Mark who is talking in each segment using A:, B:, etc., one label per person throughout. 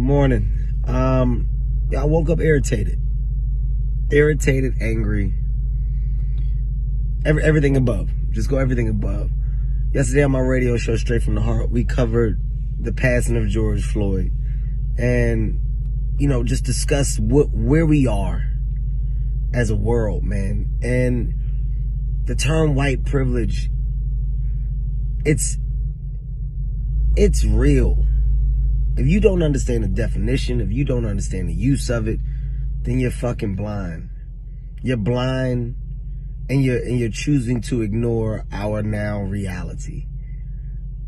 A: morning. I woke up irritated, angry, everything above. Just go everything above. Yesterday on my radio show, Straight from the Heart, we covered the passing of George Floyd, and just discussed where we are as a world, man. And the term white privilege, it's real. If you don't understand the definition, if you don't understand the use of it, then you're fucking blind. You're blind, and you're choosing to ignore our now reality.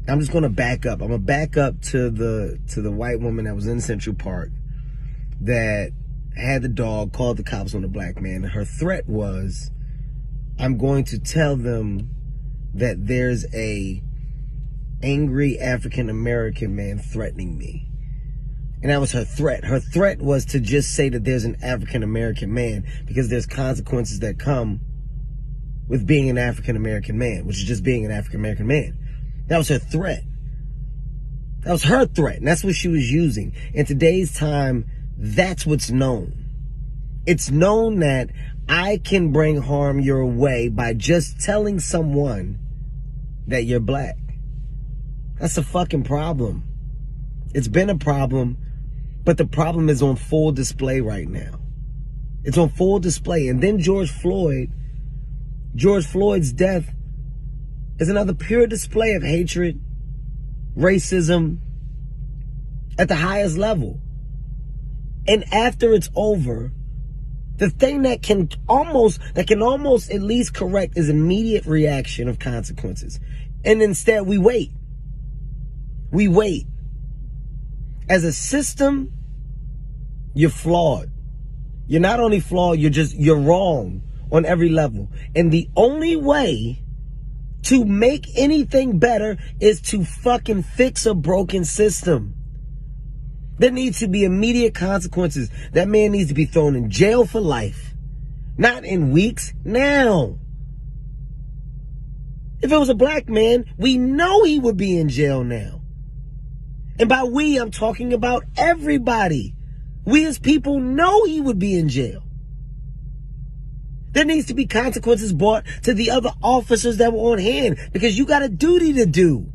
A: I'm just gonna back up. I'm gonna back up to the white woman that was in Central Park that had the dog, called the cops on the black man. Her threat was, I'm going to tell them that there's a angry African-American man threatening me. And that was her threat. Her threat was to just say that there's an African-American man, because there's consequences that come with being an African-American man, which is just being an African-American man. That was her threat. That was her threat, and that's what she was using. In today's time, that's what's known. It's known that I can bring harm your way by just telling someone that you're black. That's a fucking problem. It's been a problem, but the problem is on full display right now. It's on full display. And then George Floyd's death is another pure display of hatred, racism at the highest level. And after it's over, the thing that can almost at least correct is immediate reaction of consequences. And instead we wait. We wait. As a system, you're flawed. You're not only flawed, you're wrong on every level. And the only way to make anything better is to fucking fix a broken system. There needs to be immediate consequences. That man needs to be thrown in jail for life. Not in weeks, now. If it was a black man, we know he would be in jail now. And by we, I'm talking about everybody. We as people know he would be in jail. There needs to be consequences brought to the other officers that were on hand, because you got a duty to do.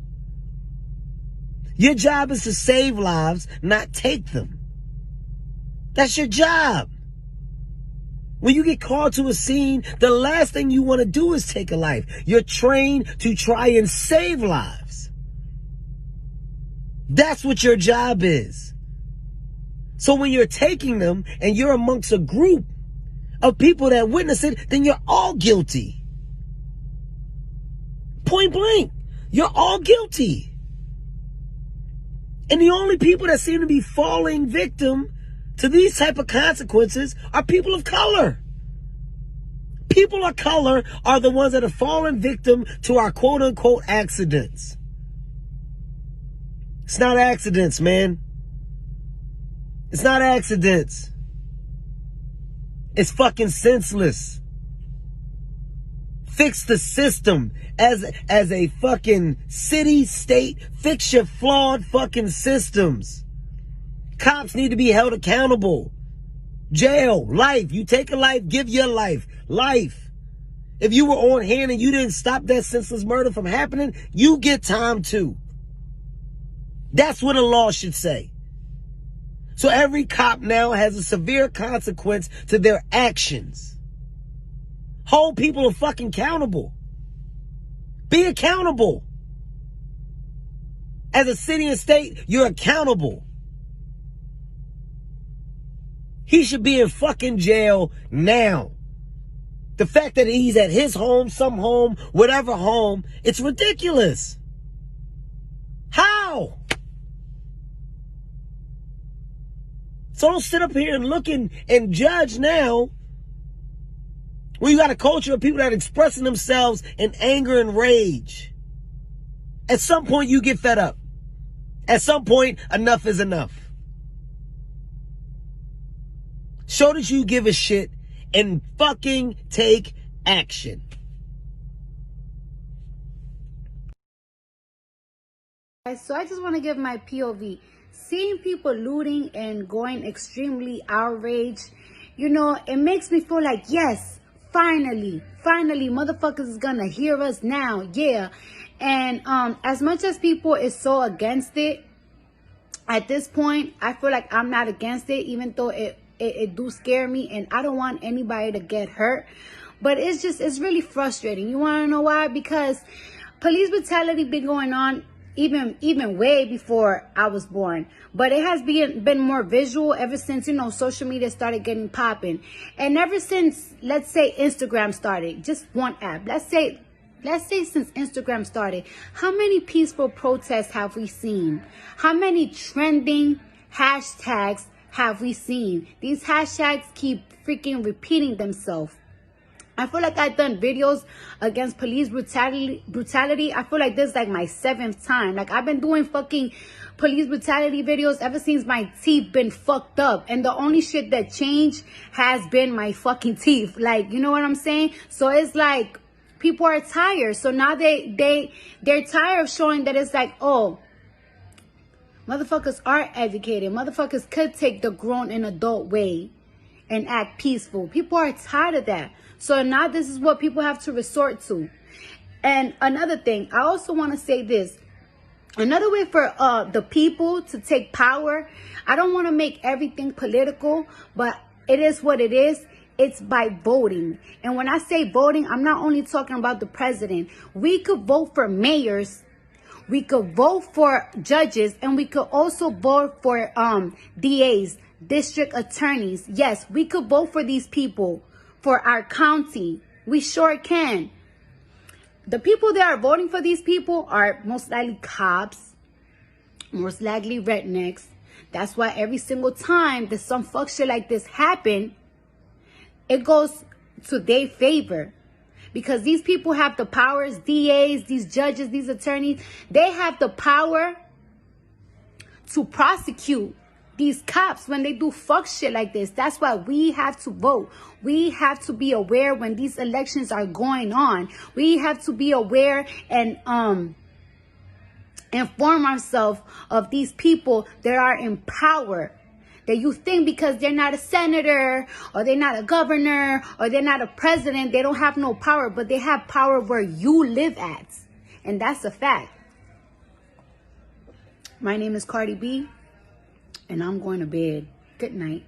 A: Your job is to save lives, not take them. That's your job. When you get called to a scene, the last thing you want to do is take a life. You're trained to try and save lives. That's what your job is. So when you're taking them and you're amongst a group of people that witness it, then you're all guilty. Point blank. You're all guilty. And the only people that seem to be falling victim to these type of consequences are people of color. People of color are the ones that are falling victim to our quote unquote accidents. It's not accidents, man. It's not accidents. It's fucking senseless. Fix the system as a fucking city, state. Fix your flawed fucking systems. Cops need to be held accountable. Jail, life. You take a life, give your life. Life. If you were on hand and you didn't stop that senseless murder from happening, you get time too. That's what a law should say. So every cop now has a severe consequence to their actions. Hold people fucking accountable. Be accountable. As a city and state, you're accountable. He should be in fucking jail now. The fact that he's at his home, some home, whatever home, it's ridiculous. How? So don't sit up here and look and judge now. When you got a culture of people that are expressing themselves in anger and rage. At some point you get fed up. At some point, enough is enough. Show that you give a shit and fucking take action.
B: So I just want to give my POV. seeing people looting and going extremely outraged, you know, it makes me feel like, yes, finally, motherfuckers is gonna hear us now, yeah. And as much as people is so against it, at this point, I feel like I'm not against it, even though it do scare me, and I don't want anybody to get hurt. But it's really frustrating. You want to know why? Because police brutality been going on even way before I was born. But it has been more visual ever since, you know, social media started getting popping. And ever since, let's say, Instagram started, just one app. Let's say since Instagram started, how many peaceful protests have we seen? How many trending hashtags have we seen? These hashtags keep freaking repeating themselves. I feel like I've done videos against police brutality. I feel like this is like my 7th time. Like, I've been doing fucking police brutality videos ever since my teeth been fucked up. And the only shit that changed has been my fucking teeth. Like, you know what I'm saying? So it's like, people are tired. So now they're tired of showing that it's like, oh, motherfuckers are educated. Motherfuckers could take the grown and adult way and act peaceful. People are tired of that. So now this is what people have to resort to. And another thing, I also want to say this. Another way for the people to take power, I don't want to make everything political, but it is what it is. It's by voting. And when I say voting, I'm not only talking about the president. We could vote for mayors, we could vote for judges, and we could also vote for DAs, district attorneys. Yes, we could vote for these people for our county. We sure can. The people that are voting for these people are most likely cops, most likely rednecks. That's why every single time that some fuck shit like this happen, it goes to their favor. Because these people have the powers, DAs, these judges, these attorneys, they have the power to prosecute these cops when they do fuck shit like this. That's why we have to vote. We have to be aware when these elections are going on. We have to be aware and inform ourselves of these people that are in power. That you think because they're not a senator, or they're not a governor, or they're not a president, they don't have no power. But they have power where you live at. And that's a fact. My name is Cardi B, and I'm going to bed. Good night.